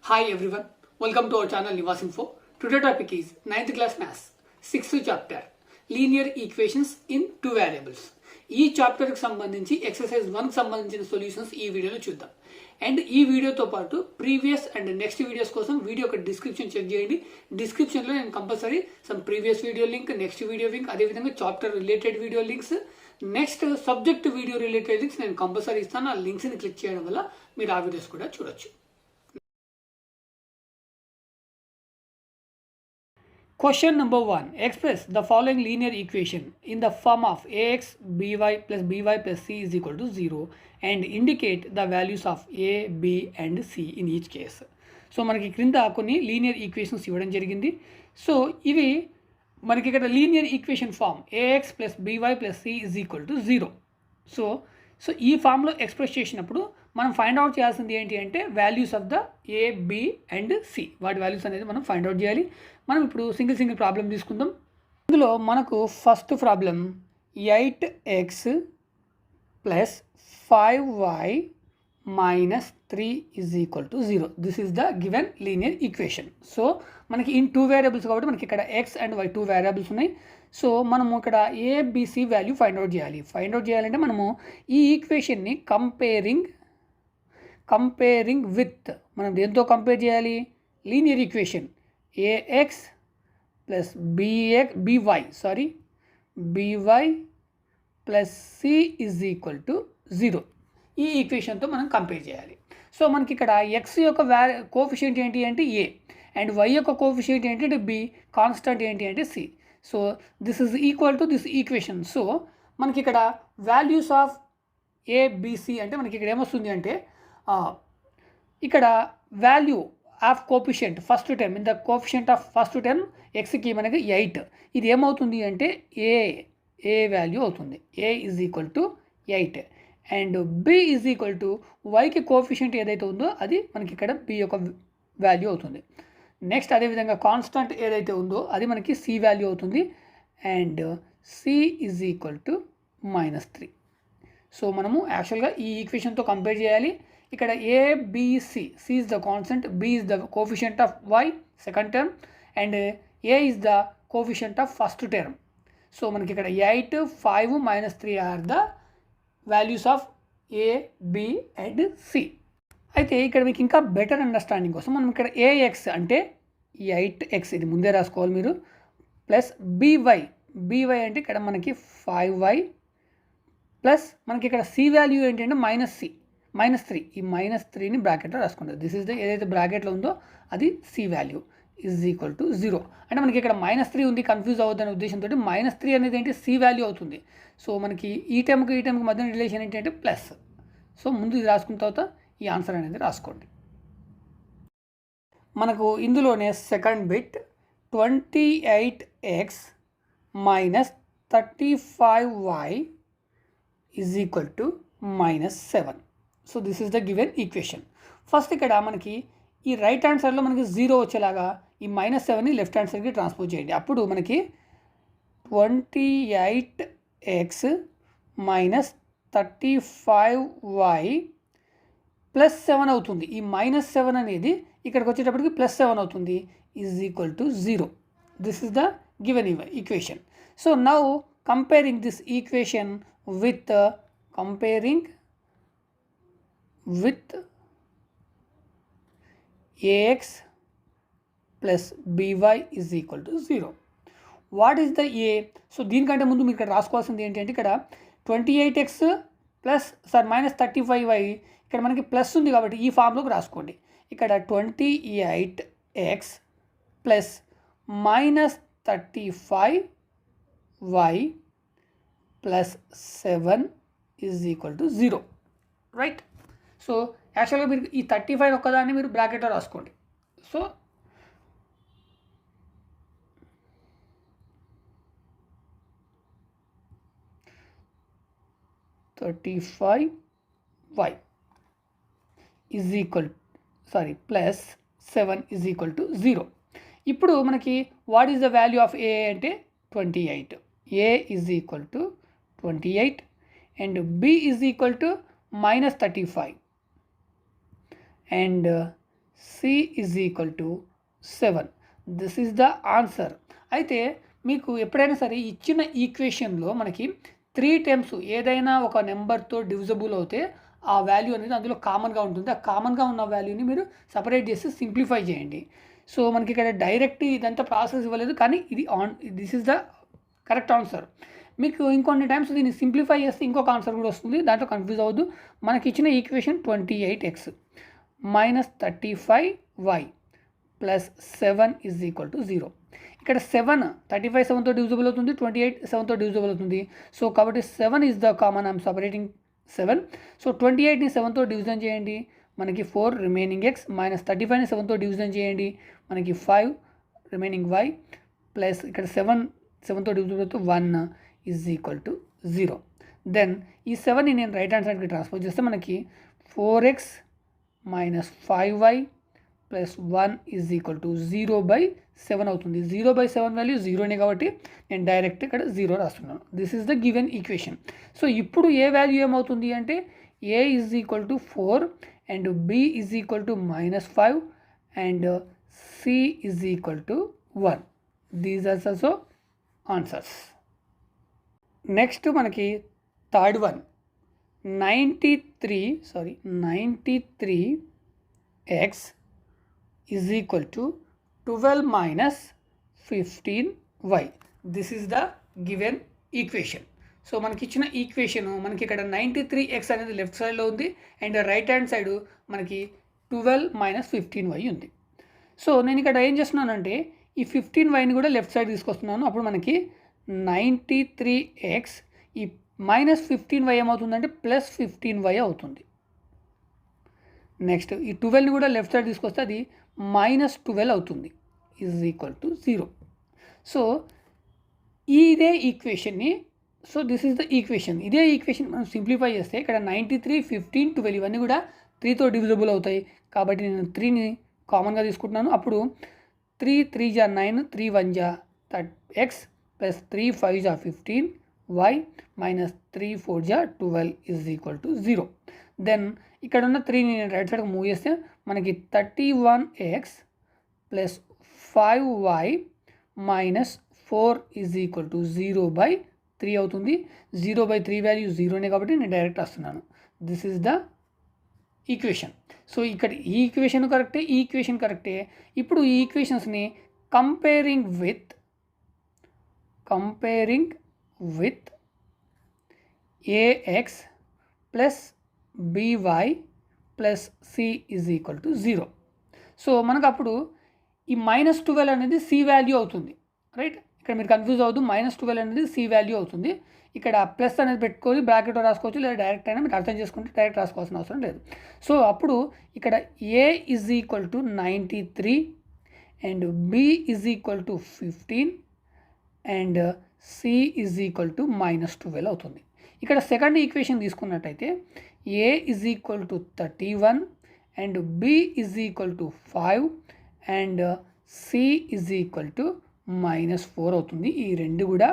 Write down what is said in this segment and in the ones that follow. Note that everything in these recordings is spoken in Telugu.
Hi everyone, welcome to our channel Nivas Info. Today topic is 9th class maths, 6th chapter, linear equations in two variables. ఈ చాప్టర్ కి సంబంధించి ఎక్సర్సైజ్ 1 కి సంబంధించిన సొల్యూషన్స్ ఈ వీడియోలో చూద్దాం. అండ్ ఈ వీడియోతో పాటు ప్రీవియస్ అండ్ నెక్స్ట్ వీడియోస్ కోసం వీడియో యొక్క డిస్క్రిప్షన్ చెక్ చేయండి. డిస్క్రిప్షన్ లో నేను compulsory some previous video link, next video link, అదే విధంగా chapter related video links, next subject video related links నేను కంపల్సరీ ఇస్తాను. ఆ లింక్స్ ని క్లిక్ చేయడం వల్ల మీరు ఆ వీడియోస్ కూడా చూడొచ్చు. Question number 1. Express the following linear equation in the form of ax by plus c is equal to 0 and indicate the values of a, b and c in each case. So మనకి క్రింద కొన్ని లీనియర్ ఈక్వేషన్స్ ఇవ్వడం జరిగింది. సో ఇవి మనకి ఇక్కడ linear equation form ax plus by plus c is equal to 0. So ఈ ఫామ్లో ఎక్స్ప్రెస్ చేసినప్పుడు మనం ఫైండ్ అవుట్ చేయాల్సింది ఏంటి అంటే values of the a, b and c, వాటి వాల్యూస్ అనేది మనం ఫైండ్ అవుట్ చేయాలి. మనం ఇప్పుడు సింగిల్ ప్రాబ్లం తీసుకుందాం. ఇందులో మనకు first problem 8x plus 5y minus 3 is equal to 0. This is the given linear equation. So మనకి ఇన్ టూ వేరియబుల్స్ కాబట్టి మనకి ఇక్కడ x and y two variables ఉన్నాయి. సో మనము ఇక్కడ ఏబిసి వాల్యూ ఫైండ్ అవుట్ చేయాలి. ఫైండ్ అవుట్ చేయాలంటే మనము ఈ ఈక్వేషన్ని కంపేరింగ్ విత్ మనం దేంతో కంపేర్ చేయాలి? Linear equation a x plus b y plus c is equal to 0. ఈ ఈక్వేషన్తో మనం కంపేర్ చేయాలి. సో మనకి ఇక్కడ ఎక్స్ యొక్క కోఫిషియంట్ ఏంటి అంటే ఏ అండ్ వై యొక్క కోఫిషియంట్ ఏంటి అంటే బి, కాన్స్టెంట్ ఏంటి అంటే c. So this is equal to this equation. So మనకి ఇక్కడ వాల్యూస్ ఆఫ్ ఏబిసి అంటే మనకి ఇక్కడ ఏమొస్తుంది అంటే ఇక్కడ value of coefficient first term in the coefficient of first term ఎక్స్కి మనకి 8. ఇది ఏమవుతుంది అంటే ఏ వాల్యూ అవుతుంది. A is equal to 8 and B is equal to వైకి కోఫిషియంట్ ఏదైతే ఉందో అది మనకి ఇక్కడ బి యొక్క వాల్యూ అవుతుంది. నెక్స్ట్ అదేవిధంగా కాన్స్టెంట్ ఏదైతే ఉందో అది మనకి సి వాల్యూ అవుతుంది and C is equal to -3. So మనము యాక్చువల్గా ఈ ఈక్వేషన్తో కంపేర్ చేయాలి. ఇక్కడ a b c, c is the constant, b is the coefficient of y second term and a is the coefficient of first term. So మనకి ఇక్కడ 8, 5, -3 are the values of a, b and c. అయితే ఇక్కడ మీకు ఇంకా బెటర్ అండర్స్టాండింగ్ కోసం మనం ఇక్కడ ఏఎక్స్ అంటే 8x ఇది ముందే రాసుకోవాలి మీరు, ప్లస్ బీవై అంటే ఇక్కడ మనకి 5y ప్లస్ మనకి ఇక్కడ సి వాల్యూ ఏంటంటే -3. ఈ -3ని బ్రాకెట్లో రాసుకుంటారు. దిస్ ఇస్ ద ఏదైతే బ్రాకెట్లో ఉందో అది c value is equal to 0. అంటే మనకి ఇక్కడ -3 ఉంది, కన్ఫ్యూజ్ అవ్వద్దనే ఉద్దేశంతో -3 అనేది ఏంటి సి వాల్యూ అవుతుంది. సో మనకి ఈ టైంకి మధ్య రిలేషన్ ఏంటంటే ప్లస్. సో ముందు ఇది రాసుకున్న తర్వాత ఈ ఆన్సర్ అనేది రాసుకోండి. మనకు ఇందులోనే second bit 28x minus 35y is equal to -7. So this is the given equation. First ఇక్కడ మనకి ఈ రైట్ హ్యాండ్ సైడ్లో మనకి 0 వచ్చేలాగా ఈ -7ని లెఫ్ట్ హ్యాండ్ సైడ్కి ట్రాన్స్పోజ్ చేయండి. అప్పుడు మనకి 28x minus 35y ప్లస్ 7 అవుతుంది. ఈ -7 అనేది ఇక్కడికి వచ్చేటప్పటికి +7 అవుతుంది is equal to 0. This is the given equation. So now comparing this equation with ax plus by is equal to 0. What is the A? So దీనికంటే ముందు మీరు ఇక్కడ రాసుకోవాల్సింది ఏంటంటే ఇక్కడ 28x ప్లస్ -35y ఇక్కడ మనకి ప్లస్ ఉంది కాబట్టి ఈ ఫామ్లోకి రాసుకోండి. ఇక్కడ 28x plus -35y plus 7 is equal to 0, right? So యాక్చువల్గా మీరు ఈ 35 ఒక్కదాన్ని మీరు బ్రాకెట్లో రాసుకోండి. So 35y is equal plus 7 is equal to 0. ఇప్పుడు మనకి what is the value of A అంటే 28. A is equal to 28 and B is equal to -35 and C is equal to 7. This is the answer. అయితే మీకు ఎప్పుడైనా సరే ఇచ్చిన ఈక్వేషన్లో మనకి 3 టైమ్స్ ఏదైనా ఒక నెంబర్తో డివిజబుల్ అవుతే ఆ వాల్యూ అనేది అందులో కామన్గా ఉంటుంది. ఆ కామన్గా ఉన్న వాల్యూని మీరు సపరేట్ చేసి సింప్లిఫై చేయండి. సో మనకి ఇక్కడ డైరెక్ట్ ఇదంతా ప్రాసెస్ ఇవ్వలేదు, కానీ ఇది this is the correct answer. మీకు ఇంకొన్ని టైమ్స్ దీన్ని సింప్లిఫై చేస్తే ఇంకొక ఆన్సర్ కూడా వస్తుంది, దాంట్లో కన్ఫ్యూజ్ అవ్వద్దు. మనకి ఇచ్చిన equation 28x minus 35y plus 7 is equal to 0. ఇక్కడ 7 35 7తో డివిజిబుల్ అవుతుంది, 28 7తో డివిజిబుల్ అవుతుంది. సో కాబట్టి 7 is the common. I'm separating 7. So 28ని 7తో డివిజన్ చేయండి, మనకి 4 రిమైనింగ్ x మైనస్ 35ని 7తో డివిజన్ చేయండి, మనకి 5 రిమైనింగ్ y ప్లస్ ఇక్కడ 7తో డివిజిబుల్ అవుతూ 1 ఈజ్ ఈక్వల్ టు 0. దెన్ ఈ 7ని నేను రైట్ హ్యాండ్ సైడ్కి ట్రాన్స్ఫర్ చేస్తే మనకి 4x minus 5y plus 1 is equal to 0/7 అవుతుంది. 0/7 వాల్యూ 0నే కాబట్టి నేను డైరెక్ట్ ఇక్కడ 0 రాస్తున్నాను. This is the given equation. So ఇప్పుడు ఏ వాల్యూ ఏమవుతుంది అంటే a is equal to 4 and b is equal to -5 and c is equal to 1. These are also answers. Next మనకి third one 93x is equal to 12 minus 15y. This is the given equation. So మనకి ఇచ్చిన ఈక్వేషన్ మనకి ఇక్కడ 93x అనేది లెఫ్ట్ సైడ్లో ఉంది అండ్ రైట్ హ్యాండ్ సైడ్ మనకి 12 minus 15y ఉంది. సో నేను ఇక్కడ ఏం చేస్తున్నానంటే ఈ 15yని కూడా లెఫ్ట్ సైడ్ తీసుకొస్తున్నాను. అప్పుడు మనకి 93x ఈ మైనస్ 15y ఏమవుతుందంటే ప్లస్ 15y అవుతుంది. నెక్స్ట్ ఈ 12ని కూడా లెఫ్ట్ సైడ్ తీసుకొస్తే అది -12 అవుతుంది, ఈజ్ ఈక్వల్ టు 0. సో ఇదే ఈక్వేషన్ని, so this is the equation. ఇదే ఈక్వేషన్ మనం సింప్లిఫై చేస్తే ఇక్కడ 93 15 12 ఇవన్నీ కూడా 3తో డివిజిబుల్ అవుతాయి కాబట్టి నేను 3ని కామన్గా తీసుకుంటున్నాను. అప్పుడు 3 3 జా 9 3 1 జా x ప్లస్ 3 5 జా 15y మైనస్ 3 4 జా 12 ఈజ్ ఈక్వల్ టు 0. దెన్ ఇక్కడ ఉన్న 3ని నేను రైట్ సైడ్కి మూవ్ చేస్తే మనకి 31x plus 5y minus 4 is equal to 0/3 అవుతుంది. 0/3 వాల్యూ 0నే కాబట్టి నేను డైరెక్ట్ వస్తున్నాను. This is the equation. So ఇక్కడ ఈ ఈక్వేషన్ కరెక్టే, ఈ ఈక్వేషన్ కరెక్టే. ఇప్పుడు ఈ ఈక్వేషన్స్ని comparing with ax plus by plus c is equal to 0. So మనకు అప్పుడు ఈ -12 అనేది c వాల్యూ అవుతుంది, రైట్? ఇక్కడ మీరు కన్ఫ్యూజ్ అవ్వద్దు, -12 అనేది c వాల్యూ అవుతుంది. ఇక్కడ ప్లస్ అనేది పెట్టుకొని బ్రాకెట్లో రాసుకోవచ్చు, లేదా డైరెక్ట్ అయినా మీరు అర్థం చేసుకుంటే డైరెక్ట్ రాసుకోవాల్సిన అవసరం లేదు. సో అప్పుడు ఇక్కడ a is equal to 93 and b is equal to 15 and c is equal to -12 అవుతుంది. ఇక్కడ సెకండ్ ఈక్వేషన్ తీసుకున్నట్టయితే a is equal to 31 and b is equal to 5 and c is equal to -4 అవుతుంది. ఈ రెండు కూడా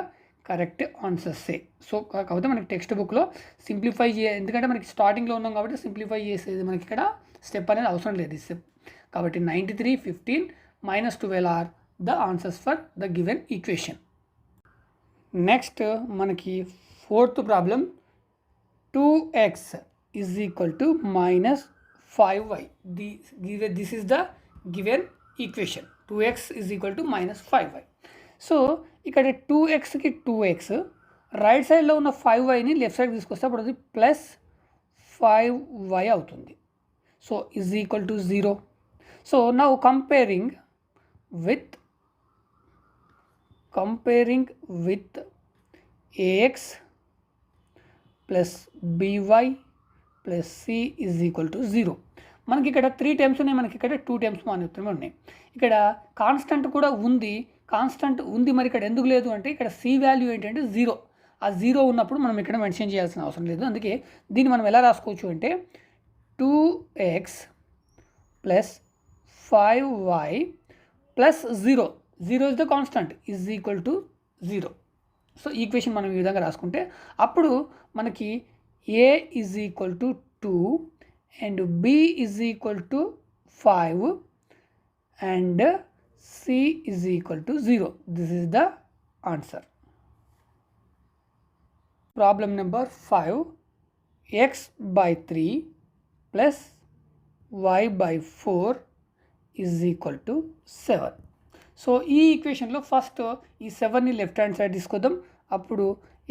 కరెక్ట్ ఆన్సర్సే. సో కాకపోతే మనకి టెక్స్ట్ బుక్లో సింప్లిఫై ఎందుకంటే మనకి స్టార్టింగ్లో ఉన్నాం కాబట్టి సింప్లిఫై చేసేది మనకి ఇక్కడ స్టెప్ అనేది అవసరం లేదు ఈ స్టెప్. కాబట్టి 93 15 -12 are the answers for the given equation. Next మనకి fourth problem 2x is equal to -5y. This is the given equation. 2x is equal to -5y. So ఇక్కడ 2xకి 2x, రైట్ సైడ్లో ఉన్న 5yని లెఫ్ట్ సైడ్ తీసుకొస్తే అప్పుడు అది ప్లస్ 5y అవుతుంది. So is equal to 0. So now comparing with ax plus by plus c is equal to 0. మనకి ఇక్కడ 3 టైమ్స్ ఉన్నాయి, మనకి ఇక్కడ 2 టైమ్స్ మాత్రమే ఉన్నాయి. ఇక్కడ కాన్స్టెంట్ కూడా ఉంది, మరి ఇక్కడ ఎందుకు లేదు అంటే ఇక్కడ c వాల్యూ ఏంటంటే 0. ఆ 0 ఉన్నప్పుడు మనం ఇక్కడ మెన్షన్ చేయాల్సిన అవసరం లేదు. అందుకే దీన్ని మనం ఎలా రాసుకోవచ్చు అంటే 2x plus 5y plus 0 is the constant is equal to 0. So equation మనం ఈ విధంగా రాసుకుంటే అప్పుడు మనకి a is equal to 2 and b is equal to 5 and c is equal to 0. This is the answer. Problem number 5. X by 3 plus y by 4 is equal to 7. So ఈ ఈక్వేషన్లో ఫస్ట్ ఈ 7ని లెఫ్ట్ హ్యాండ్ సైడ్ తీసుకొద్దాం. అప్పుడు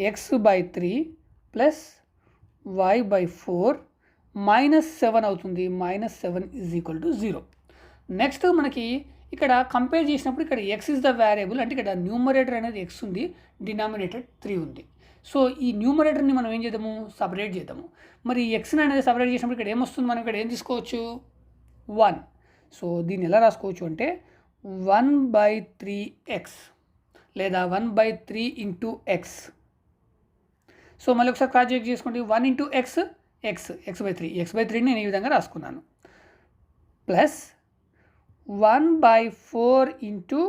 X by 3 plus Y by 4 -7 అవుతుంది. -7 ఈజ్ ఈక్వల్ టు 0. నెక్స్ట్ మనకి ఇక్కడ కంపేర్ చేసినప్పుడు ఇక్కడ ఎక్స్ ఇస్ ద వేరియబుల్, అంటే ఇక్కడ న్యూమరేటర్ అనేది ఎక్స్ ఉంది, డినామినేటర్ 3 ఉంది. సో ఈ న్యూమరేటర్ని మనం ఏం చేద్దాము, సపరేట్ చేద్దాము. మరి ఎక్స్ని అనేది సపరేట్ చేసినప్పుడు ఇక్కడ ఏమొస్తుంది, మనం ఇక్కడ ఏం తీసుకోవచ్చు, 1. సో దీన్ని ఎలా రాసుకోవచ్చు అంటే 1/3x లేదా 1/3 ఇంటూ ఎక్స్. సో మళ్ళీ ఒకసారి క్రాస్ చెక్ చేసుకోండి. 1 ఇంటూ ఎక్స్ x/3, x/3ని నేను ఈ విధంగా రాసుకున్నాను. Plus 1/4 into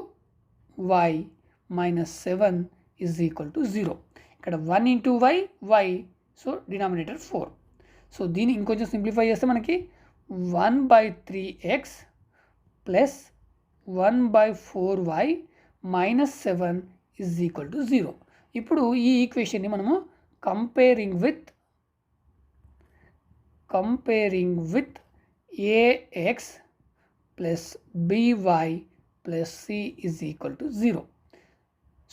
y -7 is equal to 0. ఇక్కడ 1 into y, so denominator 4. So దీన్ని ఇంకొంచెం సింప్లిఫై చేస్తే మనకి 1/3x plus 1/4y -7 is equal to 0. ఇప్పుడు ఈ ఈక్వేషన్ని మనము comparing with ax plus by plus c is equal to 0.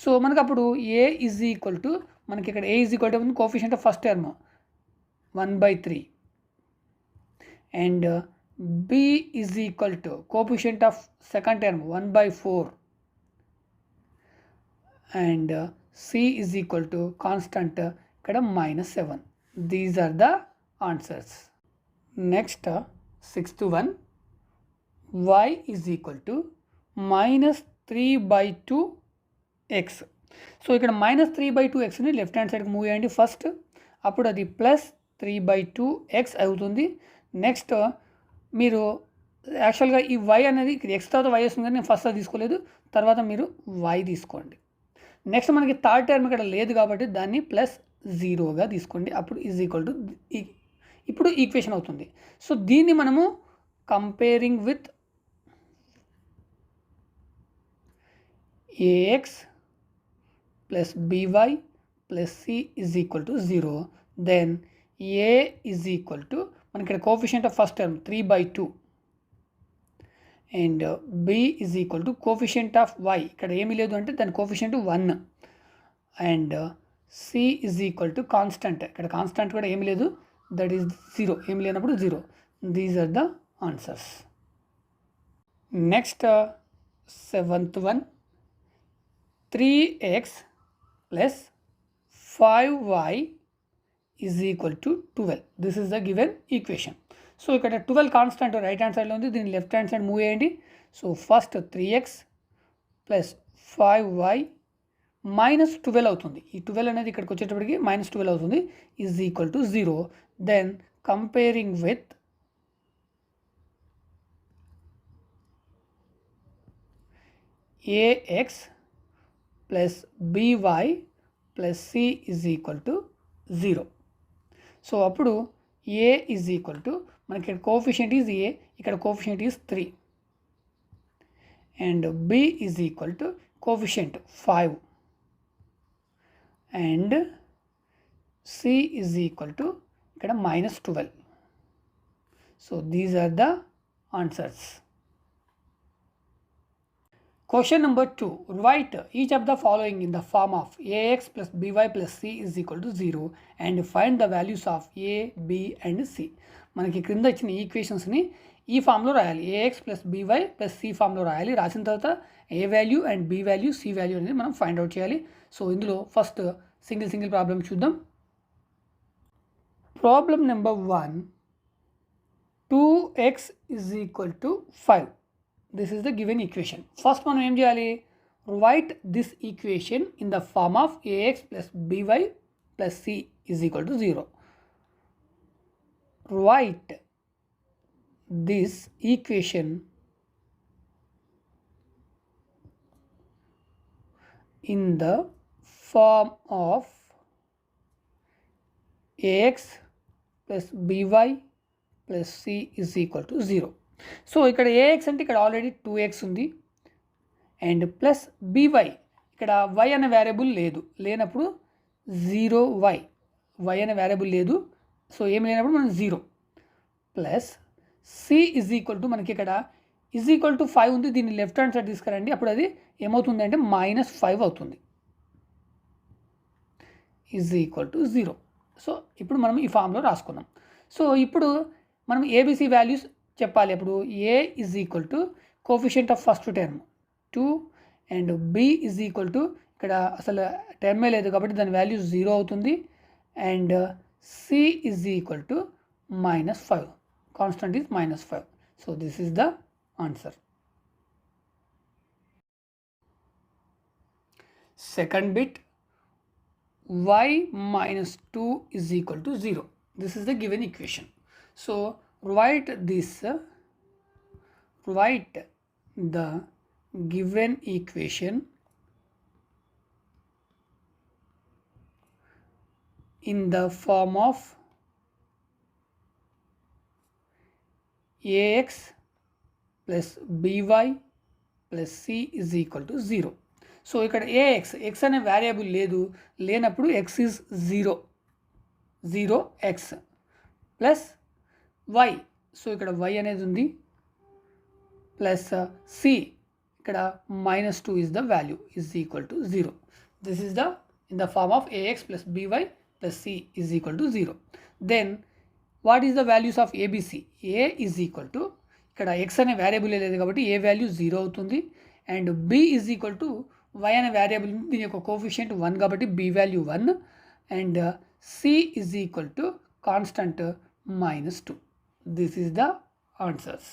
So మనకు అప్పుడు a ఈజ్ ఈక్వల్ టు, మనకి ఇక్కడ a is equal to coefficient of first term 1/3 and b is equal to coefficient of second term 1/4 and c is equal to constant ఇక్కడ -7. These are the answers. Next 6th one, y is equal to -3/2x. So ఇక్కడ -3/2xని లెఫ్ట్ హ్యాండ్ సైడ్కి మూవ్ చేయండి ఫస్ట్. అప్పుడు అది ప్లస్ 3/2x అవుతుంది. నెక్స్ట్ మీరు యాక్చువల్గా ఈ y అనేది ఇక్కడ x తర్వాత y వస్తుంది, కానీ నేను ఫస్ట్ అది తీసుకోలేదు, తర్వాత మీరు y తీసుకోండి. నెక్స్ట్ మనకి థర్డ్ టర్మ్ ఇక్కడ లేదు కాబట్టి దాన్ని +0గా తీసుకోండి. అప్పుడు ఈజ్ ఈక్వల్ టు ఇప్పుడు ఈక్వేషన్ అవుతుంది. సో దీన్ని మనము comparing with ax plus by plus c is equal to 0. Then a is equal to, మనకి ఇక్కడ coefficient of first term 3/2 and b is equal to coefficient of y, ఇక్కడ ఏమీ లేదు అంటే దాని కోఎఫిషియంట్ 1 and c is equal to constant, ఇక్కడ కాన్స్టంట్ కూడా ఏమీ లేదు, దట్ ఈస్ 0, ఏమి లేనప్పుడు 0. These are the answers. Next 7th one, 3x plus 5y is equal to 12. This is the given equation. So ఇక్కడ 12 కాన్స్టెంట్ రైట్ హ్యాండ్ సైడ్లో ఉంది, దీన్ని లెఫ్ట్ హ్యాండ్ సైడ్ మూవ్ చేయండి. So first 3x plus 5y -12 అవుతుంది. ఈ 12 అనేది ఇక్కడికి వచ్చేటప్పటికి -12 అవుతుంది, is equal to 0. Then comparing with ax plus by plus c is equal to 0. So అప్పుడు a ఈజ్ ఈక్వల్ టు, మనకి ఇక్కడ కోఎఫిషియంట్ ఈజ్ a, ఇక్కడ coefficient is 3 and b is equal to coefficient 5 and c is equal to ఇక్కడ -12. So these are the answers. Question number 2. Write each of the following in the form of ax plus by plus c is equal to 0 and find the values of a, b and c. మనకి క్రింద ఇచ్చిన ఈక్వేషన్స్ని ఈ ఫామ్లో రాయాలి. ax plus by plus c ఫామ్లో రాయాలి. రాసిన తర్వాత a value and b value c value అనేది మనం ఫైండ్ అవుట్ చేయాలి. సో ఇందులో ఫస్ట్ సింగిల్ ప్రాబ్లమ్ చూద్దాం. Problem number 1, 2x is equal to 5. This is the given equation. First మనం ఏం చేయాలి, write this equation in the form of ax plus by plus c is equal to 0. Write this equation in the form of ax plus by plus c is equal to 0. So ఇక్కడ ఏఎక్స్ అంటే ఇక్కడ ఆల్రెడీ 2x ఉంది అండ్ ప్లస్ బీవై ఇక్కడ y అనే వేరియబుల్ లేనప్పుడు 0y y అనే వేరియబుల్ లేదు, సో ఏం లేనప్పుడు మనం 0 plus c is equal to మనకి ఇక్కడ ఈజ్ ఈక్వల్ టు 5 ఉంది, దీన్ని లెఫ్ట్ హ్యాండ్ సైడ్ తీసుకురండి, అప్పుడు అది ఏమవుతుంది అంటే -5 అవుతుంది ఈజ్ ఈక్వల్ టు 0. సో ఇప్పుడు మనం ఈ ఫామ్లో రాసుకున్నాం. సో ఇప్పుడు మనం ఏబిసి వాల్యూస్ చెప్పాలి. అప్పుడు A is equal to coefficient of first term 2 and B is equal to ఇక్కడ అసలు టర్మే లేదు కాబట్టి దాని వాల్యూ 0 అవుతుంది and C is equal to -5, constant is -5. So this is the answer. Second bit, y minus 2 is equal to 0. This is the given equation. So write the given equation in the form of ax plus by plus c is equal to 0. So ఇక్కడ ఎక్స్ అనే వేరియబుల్ లేనప్పుడు x is 0x plus y, so ఇక్కడ వై అనేది ఉంది ప్లస్ సి ఇక్కడ -2 is the value is equal to 0. This is the in the form of a x plus b y plus c is equal to 0. Then what is the values of a b c? A is equal to ఇక్కడ ఎక్స్ అనే వేరియబుల్ లేదు కాబట్టి ఏ వాల్యూ 0 అవుతుంది and B is equal to y అనే వేరియబుల్ దీని యొక్క కోఫిషియంట్ 1 కాబట్టి b value 1 and c is equal to constant -2. This is the answers.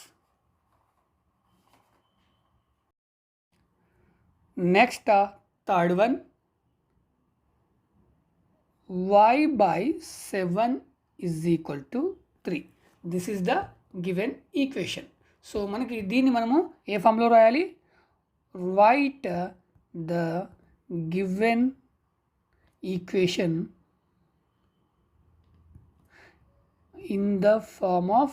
Next third one, y by 7 is equal to 3. This is the given equation. So మనకి దీన్ని మనము ఏ ఫామ్లో రాయాలి? Right the given equation in the form of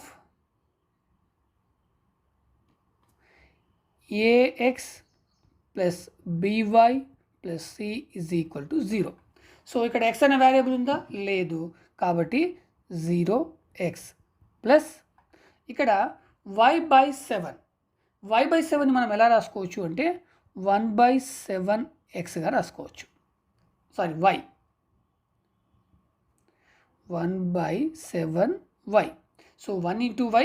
ax plus by plus c is equal to 0. So ఇక్కడ x అనే వేరియబుల్ ఉందా? లేదు కాబట్టి 0x ప్లస్ ఇక్కడ y by 7 మనం ఎలా రాసుకోవచ్చు అంటే 1/7xగా రాసుకోవచ్చు. Sorry y 1/7y. So 1 into y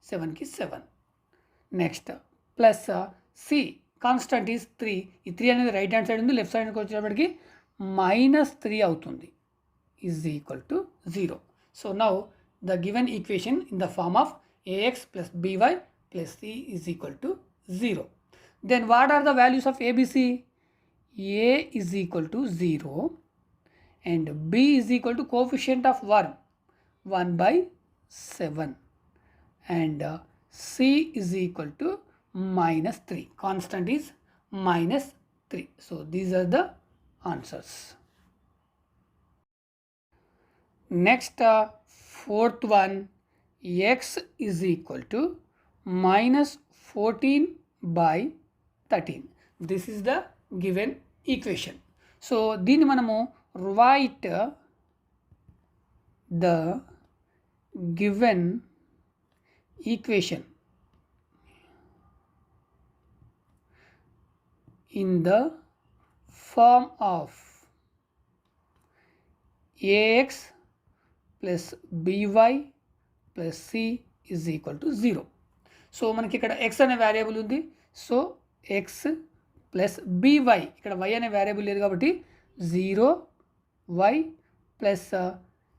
7కి 7. Next plus c constant is 3. ఈ 3 అనేది రైట్ హ్యాండ్ సైడ్ ఉంది, లెఫ్ట్ సైడ్కి వచ్చేటప్పటికి -3 అవుతుంది is equal to 0. So now the given equation in the form of a x plus b y plus c is equal to 0. Then what are the values of ABC? A is equal to 0 and B is equal to coefficient of 1/7 and C is equal to -3. Constant is -3. So these are the answers. Next fourth one, x is equal to -14/13. This is the given equation. So దీన్ని మనము write the given equation in the form of ax plus by plus c is equal to 0. So మనకి ఇక్కడ x అనే వేరియబుల్ ఉంది, సో x ప్లస్ by ఇక్కడ y అనే వేరియబుల్ లేదు కాబట్టి 0y plus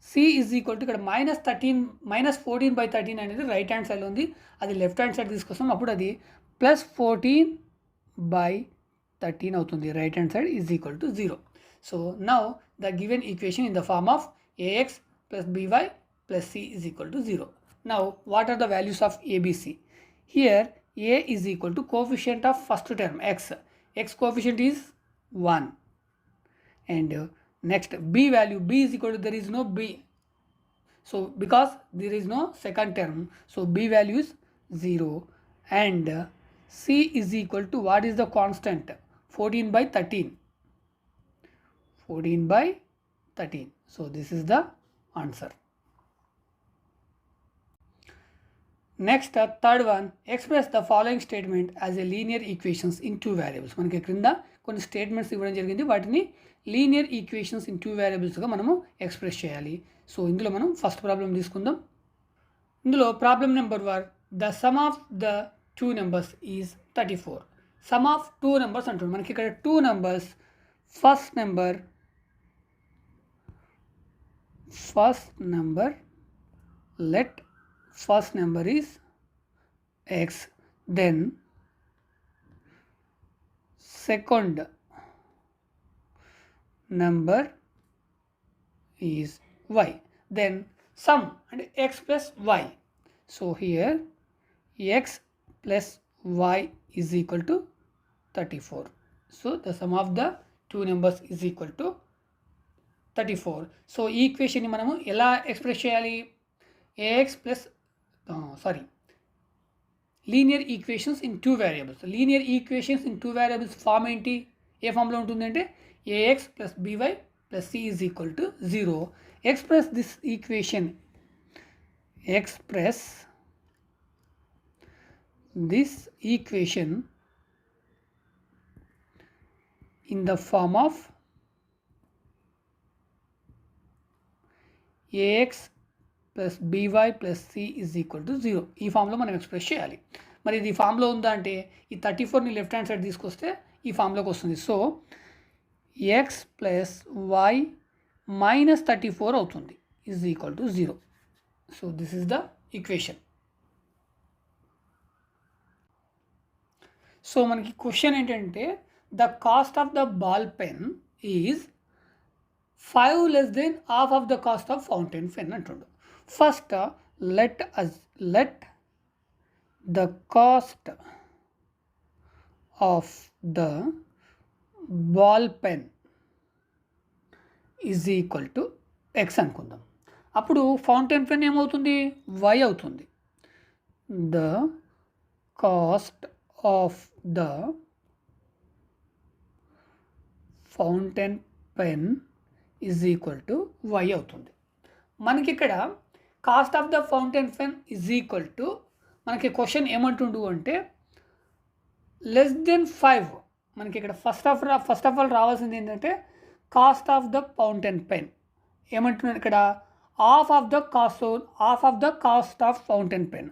c is equal to ఇక్కడ -14/13 అనేది రైట్ హ్యాండ్ సైడ్లో ఉంది, అది లెఫ్ట్ హ్యాండ్ సైడ్ తీసుకొస్తాం, అప్పుడు అది +14/13 అవుతుంది. Right hand side is equal to 0. So now the given equation in the form of ax plus by plus c is equal to 0. Now what are the values of ABC? Here a is equal to coefficient of first term x coefficient is 1 and next b value, b is equal to, there is no b, so because there is no second term, so b value is 0, and C is equal to, what is the constant? 14/13. 14/13. So this is the answer. Next, third one, express the following statement as a linear equations in two variables. మనకి క్రింద కొన్ని స్టేట్మెంట్స్ ఇవ్వడం జరిగింది, వాటిని లీనియర్ ఈక్వేషన్స్ ఇన్ టూ వేరియబుల్స్గా మనము ఎక్స్ప్రెస్ చేయాలి. సో ఇందులో మనం ఫస్ట్ ప్రాబ్లం తీసుకుందాం. ఇందులో problem number 1, the sum of the two numbers is 34. Some of two numbers అంటుంది. మనకి ఇక్కడ two numbers, first number let first number is x, then second number is y, then sum and x plus y. So here x plus y is equal to 34. So the sum of the two numbers is equal to 34. So ఈ ఈక్వేషన్ని మనము ఎలా ఎక్స్ప్రెస్ చేయాలి? Linear equations in two variables. Linear equations in two variables form ఏంటి? ఏ ఫామ్లో ఉంటుందంటే ax plus by plus c is equal to 0. Express this equation. Express this equation in the form of ax plus by plus c is equal to 0. ఈ ఫామ్లో మనం ఎక్స్ప్రెస్ చేయాలి. మరి ఇది ఫామ్లో ఉందా అంటే ఈ 34ని లెఫ్ట్ హ్యాండ్ సైడ్ తీసుకొస్తే ఈ ఫామ్లోకి వస్తుంది. So x plus y minus 34 అవుతుంది is equal to 0. So this is the equation. So మనకి క్వశ్చన్ ఏంటంటే the cost of the ball pen is 5 less than half of the cost of fountain pen అంటుండు. First let the cost of the ball pen is equal to x అనుకుందాం. అప్పుడు ఫౌంటైన్ పెన్ ఏమవుతుంది? y అవుతుంది. the cost of the fountain pen is equal to y అవుతుంది. మనకి ఇక్కడ cost of the fountain pen is equal to, మనకి క్వశ్చన్ ఏమంటుండు అంటే లెస్ దెన్ 5. మనకి ఇక్కడ ఫస్ట్ ఆఫ్ ఆల్ రావాల్సింది ఏంటంటే cost of the fountain pen. ఏమంటున్నాను ఇక్కడ? Half of the cost of fountain pen.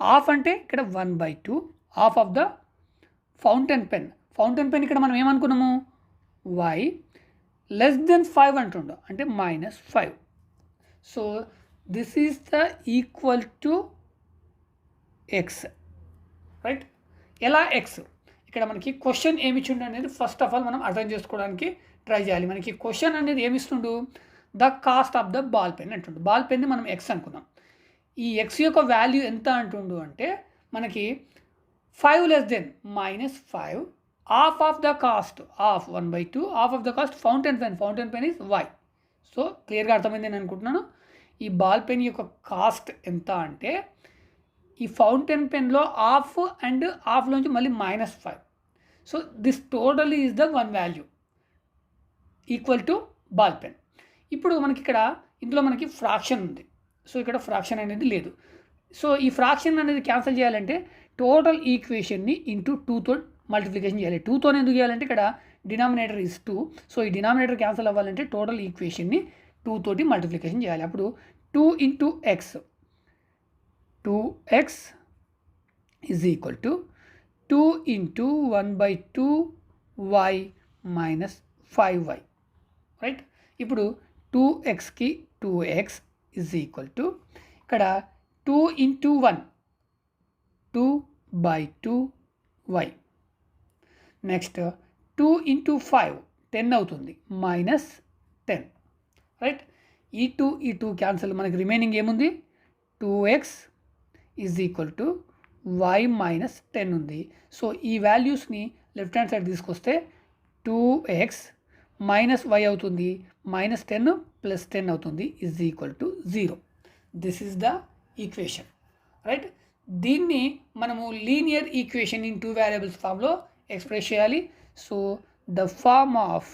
Half అంటే ఇక్కడ 1/2 half of the fountain pen. Fountain pen ఇక్కడ మనం ఏమనుకున్నాము? y less than 5 అంటుండు, అంటే -5. So this is the equal to x, right? ఎలా x? ఇక్కడ మనకి క్వశ్చన్ ఏమి ఇచ్చిండు అనేది ఫస్ట్ ఆఫ్ ఆల్ మనం అర్థం చేసుకోవడానికి ట్రై చేయాలి. మనకి క్వశ్చన్ అనేది ఏమి ఇస్తుండు? The cost of the ball pen అంటుండు. బాల్ పెన్ని మనం x అనుకున్నాం. ఈ x యొక్క వాల్యూ ఎంత అంటుండు అంటే మనకి 5 less than -5 half of the cost of 1/2 half of the cost fountain pen is y. So క్లియర్గా అర్థమైంది నేను అనుకుంటున్నాను. ఈ బాల్ పెన్ యొక్క కాస్ట్ ఎంత అంటే ఈ ఫౌంటైన్ పెన్లో హాఫ్ అండ్ హాఫ్లోంచి మళ్ళీ -5. So this total is the one value equal to ball pen. ఇప్పుడు మనకి ఇక్కడ ఇందులో మనకి ఫ్రాక్షన్ ఉంది. సో ఇక్కడ ఫ్రాక్షన్ అనేది లేదు. సో ఈ ఫ్రాక్షన్ అనేది క్యాన్సిల్ చేయాలంటే టోటల్ ఈక్వేషన్ని ఇంటూ 2తో మల్టిప్లికేషన్ చేయాలి. 2తోనే ఎందుకు చేయాలంటే ఇక్కడ డినామినేటర్ ఈజ్ 2. సో ఈ డినామినేటర్ క్యాన్సిల్ అవ్వాలంటే టోటల్ ఈక్వేషన్ని 2 తోటి మల్టిప్లికేషన్ చేయాలి. అప్పుడు 2 into x, 2x is equal to 2 into 1/2y minus 5y, right? ఇప్పుడు 2xకి 2x is equal to ఇక్కడ 2 into 1 2/2y. నెక్స్ట్ 2 into 5 10 అవుతుంది, -10, రైట్? ఈ 2 క్యాన్సిల్, మనకి రిమైనింగ్ ఏముంది? 2x is equal to y minus 10 ఉంది. సో ఈ వాల్యూస్ని లెఫ్ట్ హ్యాండ్ సైడ్ తీసుకొస్తే 2x minus y అవుతుంది, -10 + 10 అవుతుంది, is equal to 0. This is the equation, right? దీన్ని మనము లీనియర్ ఈక్వేషన్ ఇన్ 2 వేరియబుల్స్ ఫామ్లో ఎక్స్ప్రెస్ చేయాలి. So the form of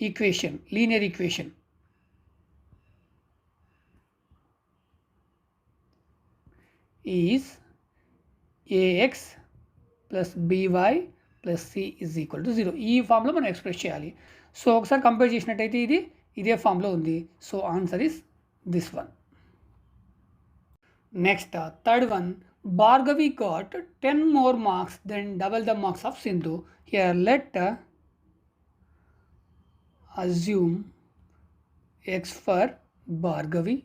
equation, linear equation is ax plus by plus c is equal to 0. ఈ ఫామ్లో మనం ఎక్స్ప్రెస్ చేయాలి. సో ఒకసారి కంపేర్ చేసినట్టయితే ఇదే ఫామ్లో ఉంది. So answer is this one. Next third one, Bhargavi got 10 more marks than double the marks of Sindhu. Here let assume x for Bhargavi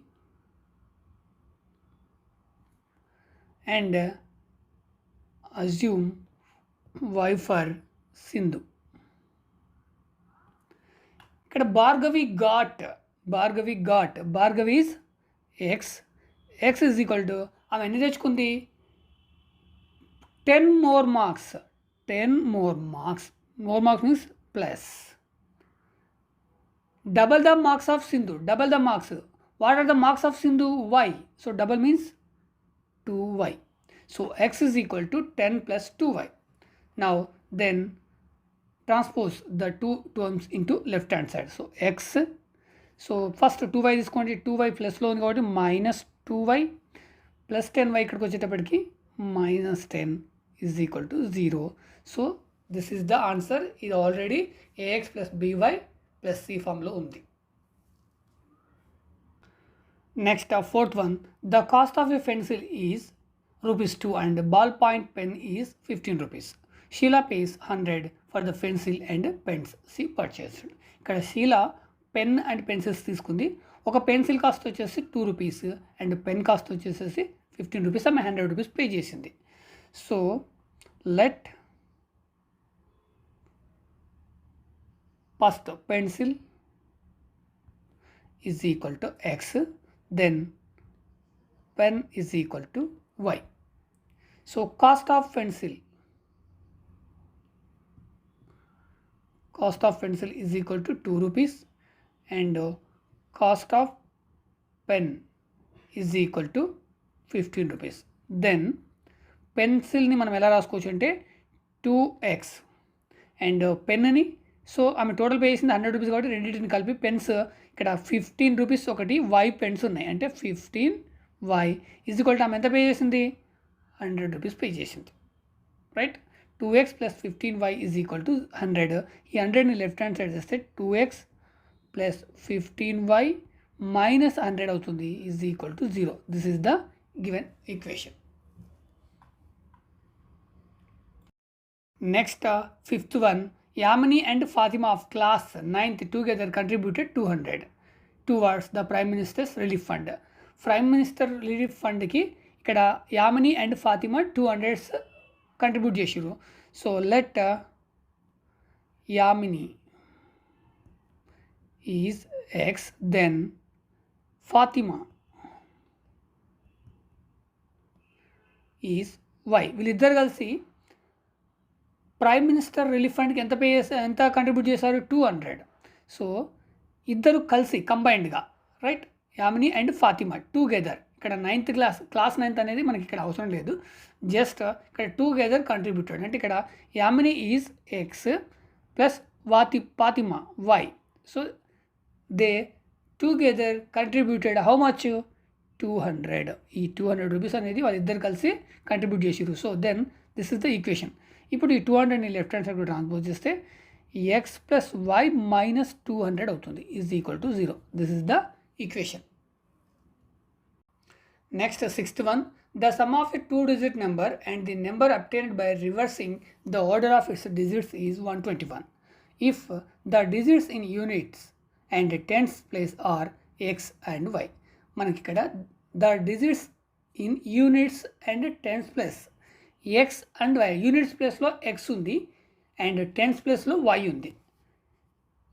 and assume y for Sindhu. ఇక్కడ Bhargavi is x is equal to ఆమె ఎన్ని తెచ్చుకుంది? 10 more marks. 10 more marks. More marks means plus. Double the marks of Sindhu. Double the marks. What are the marks of Sindhu? Y. So double means 2y. So x is equal to 10 plus 2y. Now then transpose the two terms into left hand side. So x. So first 2y తీసుకోండి. 2y ప్లస్లో ఉంది కాబట్టి మైనస్ 2y ప్లస్ 10y ఇక్కడికి వచ్చేటప్పటికి minus 10 is equal to 0. So this is the answer. ఇది already ax plus by plus c ఫామ్లో ఉంది. Next fourth one, the cost of a pencil is ₹2 and ball point pen is 15 rupees. Sheela pays 100 for the pencil and pens she purchased. ఇక్కడ షీలా పెన్ అండ్ పెన్సిల్స్ తీసుకుంది. ఒక పెన్సిల్ కాస్ట్ వచ్చేసి 2 రూపీస్ అండ్ పెన్ కాస్ట్ వచ్చేసేసి 15 రూపీస్. ఆమె 100 రూపీస్ పే చేసింది. So let first pencil is equal to x, then pen is equal to y. So cost of pencil is equal to 2 rupees and cost of pen is equal to 15 rupees. Then పెన్సిల్ని మనం ఎలా రాసుకోవచ్చు అంటే 2x అండ్ పెన్ని, సో ఆమె టోటల్ పే చేసింది 100 రూపీస్ కాబట్టి రెండింటిని కలిపి పెన్స్ ఇక్కడ 15 రూపీస్ ఒకటి వై పెన్స్ ఉన్నాయి అంటే 15y ఈజ్ ఈక్వల్ టు ఆమె ఎంత పే చేసింది? 100 రూపీస్ పే చేసింది. Right. 2x plus 15y is equal to 100. ఈ 100ని లెఫ్ట్ హ్యాండ్ సైడ్ చేస్తే 2x ప్లస్ 15y minus 100 అవుతుంది is equal to 0. This is the given equation. Next fifth one, Yamini and Fatima of class 9th together contributed 200 towards the prime minister's relief fund. Prime minister relief ఫండ్కి ఇక్కడ యామిని అండ్ ఫాతిమా 200 కంట్రిబ్యూట్ చేసిరు. So let Yamini is x, then Fatima is y. వీళ్ళిద్దరు కలిసి ప్రైమ్ మినిస్టర్ రిలీఫ్ ఫండ్కి ఎంత కంట్రిబ్యూట్ చేశారు? 200. సో ఇద్దరు కలిసి కంబైన్డ్గా, right, Yamini and Fatima together. ఇక్కడ 9th క్లాస్ 9th అనేది మనకి ఇక్కడ అవసరం లేదు, జస్ట్ ఇక్కడ టుగెదర్ కంట్రిబ్యూటెడ్ అంటే ఇక్కడ Yamini is x plus Fatima y. So they together contributed how much? 200. ఈ 200 రూపీస్ అనేది వాళ్ళిద్దరు కలిసి కంట్రిబ్యూట్ చేసిరు. So then this is the equation. ఇప్పుడు ఈ 200ని లెఫ్ట్ హ్యాండ్ సైడ్ ట్రాన్స్పోజ్ చేస్తే x ప్లస్ y మైనస్ 200 అవుతుంది is equal to 0. This is the equation. Next sixth one, the sum of a 2-digit number and the number obtained by reversing the order of its digits is 121 if the digits in units and tens place are x and y. మనకి ఇక్కడ the digits in units and tens plus x and y. Units ప్లేస్లో x ఉంది అండ్ టెన్స్ ప్లేస్లో y ఉంది.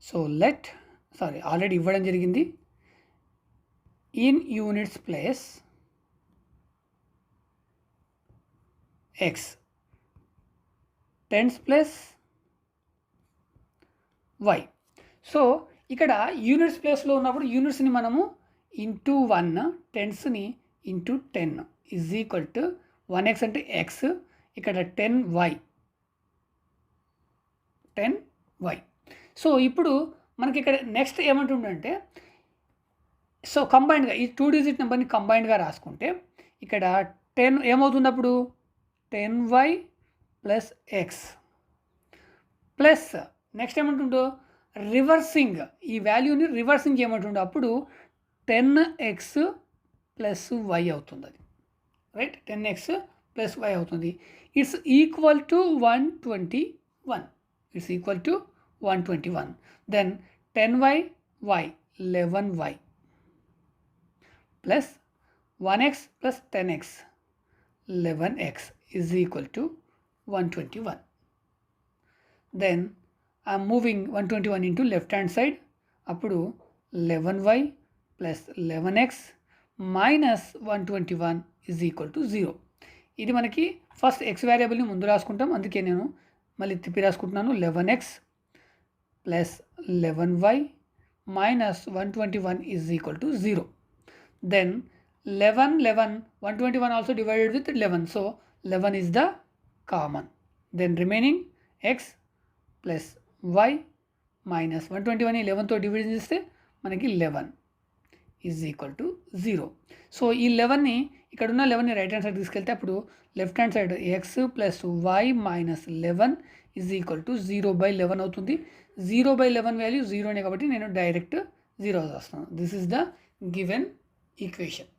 సో ఆల్రెడీ ఇవ్వడం జరిగింది. In units place x, tens plus y. So ఇక్కడ యూనిట్స్ ప్లేస్లో ఉన్నప్పుడు యూనిట్స్ని మనము ఇంటూ 1 టెన్స్ని into 10 is equal to 1x అంటే x, ఇక్కడ 10y. సో ఇప్పుడు మనకి ఇక్కడ నెక్స్ట్ ఏమంటుందంటే, సో కంబైన్డ్గా ఈ 2 డిజిట్ నెంబర్ని కంబైన్డ్గా రాసుకుంటే ఇక్కడ 10 ఏమవుతుంది అప్పుడు 10y plus x plus next ఏమంటుందో రివర్సింగ్, ఈ వాల్యూని రివర్సింగ్ ఏమంటుండో అప్పుడు 10x ప్లస్ వై అవుతుంది. అది రైట్, 10x ప్లస్ వై అవుతుంది. It's equal to 121. It's equal to 121. Then 10y 11y plus 1x plus 10x 11x is equal to 121. Then I am moving 121 into left hand side. అప్పుడు 11y plus 11x minus 121 is equal to 0. ఇది మనకి ఫస్ట్ x వేరియబుల్ని ముందు రాసుకుంటాం, అందుకే నేను మళ్ళీ తిప్పి రాసుకుంటున్నాను. 11x plus 11y minus 121 is equal to 0. Then 121 also divided with 11, so 11 is the common. Then remaining x plus y minus 121 11 తో డివిజన్ చేస్తే మనకి 11 is equal to 0. సో ఈ 11ని ఇక్కడ ఉన్న 11ని రైట్ హ్యాండ్ సైడ్ తీసుకెళ్తే అప్పుడు left hand side x plus y minus 11 is equal to 0/11 అవుతుంది. 0/11 వాల్యూ 0నే కాబట్టి నేను డైరెక్ట్ 0 రాస్తాను. This is the given equation.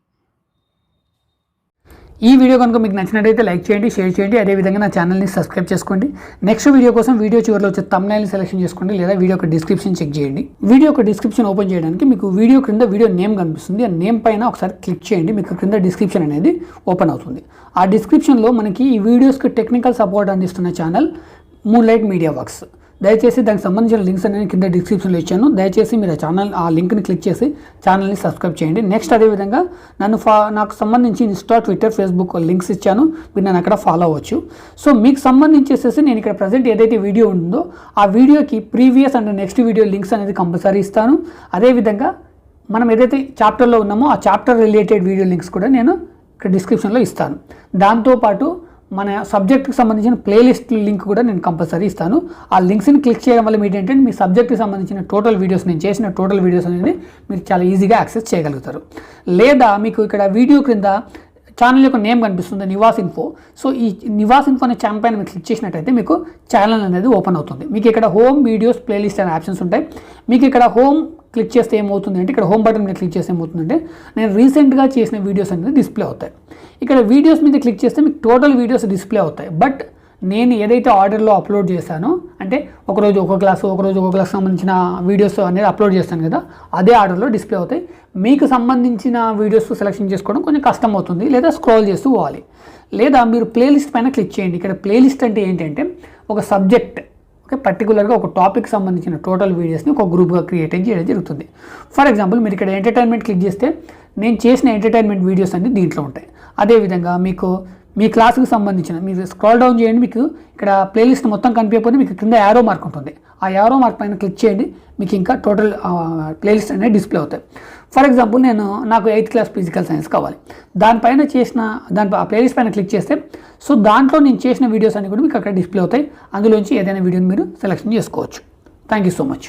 ఈ వీడియో కనుక మీకు నచ్చినట్లయితే లైక్ చేయండి, షేర్ చేయండి, అదేవిధంగా నా ఛానల్ని సబ్స్క్రైబ్ చేసుకోండి. నెక్స్ట్ వీడియో కోసం వీడియో చివరిలో వచ్చే థంబ్నెయిల్ని సెలెక్షన్ చేసుకోండి, లేదా వీడియో యొక్క డిస్క్రిప్షన్ చెక్ చేయండి. వీడియో యొక్క డిస్క్రిప్షన్ ఓపెన్ చేయడానికి మీకు వీడియో క్రింద వీడియో నేమ్ కనిపిస్తుంది. ఆ నేమ్ పైన ఒకసారి క్లిక్ చేయండి, మీకు క్రింద డిస్క్రిప్షన్ అనేది ఓపెన్ అవుతుంది. ఆ డిస్క్రిప్షన్లో మనకి ఈ వీడియోస్కి టెక్నికల్ సపోర్ట్ అందిస్తున్న ఛానల్ మూన్లైట్ మీడియా వర్క్స్. దయచేసి దానికి సంబంధించిన లింక్స్ అనేది కింద డిస్క్రిప్షన్లో ఇచ్చాను. దయచేసి మీరు ఆ లింక్ని క్లిక్ చేసి ఛానల్ని సబ్స్క్రైబ్ చేయండి. నెక్స్ట్ అదేవిధంగా నాకు సంబంధించి ఇన్స్టా, ట్విట్టర్, ఫేస్బుక్ లింక్స్ ఇచ్చాను, మీరు నన్ను అక్కడ ఫాలో అవ్వచ్చు. సో మీకు సంబంధించేసేసి నేను ఇక్కడ ప్రజెంట్ ఏదైతే వీడియో ఉందో ఆ వీడియోకి previous and next video links అనేది కంపల్సరీ ఇస్తాను. అదేవిధంగా మనం ఏదైతే చాప్టర్లో ఉన్నామో ఆ చాప్టర్ రిలేటెడ్ వీడియో లింక్స్ కూడా నేను ఇక్కడ డిస్క్రిప్షన్లో ఇస్తాను. దాంతోపాటు మన సబ్జెక్ట్కి సంబంధించిన ప్లేలిస్ట్ లింక్ కూడా నేను కంపల్సరీ ఇస్తాను. ఆ లింక్స్ని క్లిక్ చేయడం వల్ల ఏంటంటే మీ సబ్జెక్ట్కి సంబంధించిన టోటల్ వీడియోస్, నేను చేసిన టోటల్ వీడియోస్ అనేది మీరు చాలా ఈజీగా యాక్సెస్ చేయగలుగుతారు. లేదా మీకు ఇక్కడ వీడియో క్రింద ఛానల్ యొక్క నేమ్ కనిపిస్తుంది, నివాస్ ఇన్ఫో. సో ఈ నివాస్ ఇన్ఫో అనే ఛానల్ పైన మీరు క్లిక్ చేసినట్టయితే మీకు ఛానల్ అనేది ఓపెన్ అవుతుంది. మీకు ఇక్కడ హోమ్, వీడియోస్, ప్లేలిస్ట్ అనే ఆప్షన్స్ ఉంటాయి. మీకు ఇక్కడ హోమ్ క్లిక్ చేస్తే ఏమవుతుంది అంటే, ఇక్కడ హోమ్ బటన్ మీద క్లిక్ చేస్తే ఏమవుతుందంటే నేను రీసెంట్గా చేసిన వీడియోస్ అనేది డిస్ప్లే అవుతాయి. ఇక్కడ వీడియోస్ మీద క్లిక్ చేస్తే మీకు టోటల్ వీడియోస్ డిస్ప్లే అవుతాయి. బట్ నేను ఏదైతే ఆర్డర్లో అప్లోడ్ చేశానో, అంటే ఒకరోజు ఒక క్లాస్ సంబంధించిన వీడియోస్ అనేది అప్లోడ్ చేస్తాను కదా, అదే ఆర్డర్లో డిస్ప్లే అవుతాయి. మీకు సంబంధించిన వీడియోస్ సెలెక్షన్ చేసుకోవడం కొంచెం కష్టం అవుతుంది, లేదా స్క్రోల్ చేస్తూ పోవాలి. లేదా మీరు ప్లేలిస్ట్ పైన క్లిక్ చేయండి. ఇక్కడ ప్లేలిస్ట్ అంటే ఏంటంటే ఒక సబ్జెక్ట్, పర్టికులర్గా ఒక టాపిక్ సంబంధించిన టోటల్ వీడియోస్ని ఒక గ్రూప్గా క్రియేట్ చేయడం జరుగుతుంది. ఫర్ ఎగ్జాంపుల్ మీరు ఇక్కడ ఎంటర్టైన్మెంట్ క్లిక్ చేస్తే నేను చేసిన ఎంటర్టైన్మెంట్ వీడియోస్ అన్ని దీంట్లో ఉంటాయి. అదేవిధంగా మీకు మీ క్లాస్కి సంబంధించిన మీరు స్క్రోల్ డౌన్ చేయండి, మీకు ఇక్కడ ప్లేలిస్ట్ మొత్తం కనిపించకపోతే మీకు కింద యారో మార్క్ ఉంటుంది. ఆ యారో మార్క్ పైన క్లిక్ చేయండి, మీకు ఇంకా టోటల్ ప్లేలిస్ట్ అనేది డిస్ప్లే అవుతాయి. ఫర్ ఎగ్జాంపుల్ నాకు 8th క్లాస్ ఫిజికల్ సైన్స్ కావాలి, దానిపైన ఆ ప్లేలిస్ట్ పైన క్లిక్ చేస్తే సో దాంట్లో నేను చేసిన వీడియోస్ అన్ని కూడా మీకు అక్కడ డిస్ప్లే అవుతాయి. అందులోంచి ఏదైనా వీడియోని మీరు సెలెక్షన్ చేసుకోవచ్చు. Thank you so much.